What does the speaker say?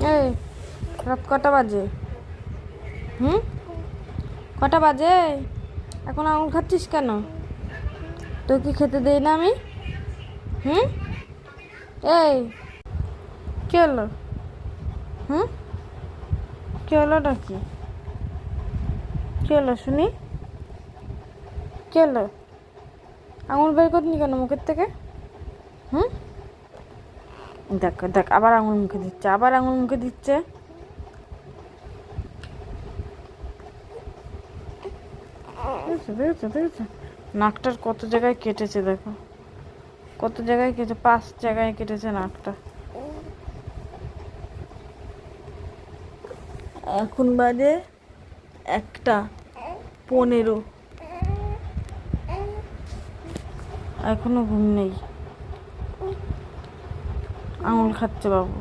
এই রাত কটা বাজে? হুম, কটা বাজে? এখন আঙুল খাচ্ছিস কেন? তোর কি খেতে দেই না আমি? হুম, এই কি হলো? হুম, কি হলো নাকি? কি হলো শুনি? কি হলো? আঙুল বের করনি কেন মুখের থেকে? হুম, দেখ দেখ, আবার আঙুল মুখে দিচ্ছে, আবার আঙুল মুখে দিচ্ছে। দেখেছো দেখেছো দেখেছো, নাকটার কত জায়গায় কেটেছে দেখো, কত জায়গায় কেটেছে, 5 জায়গায় কেটেছে নাকটা। এখন বাজে 1:15, এখনো ঘুম নেই, আঙুল খাচ্ছে বাবু।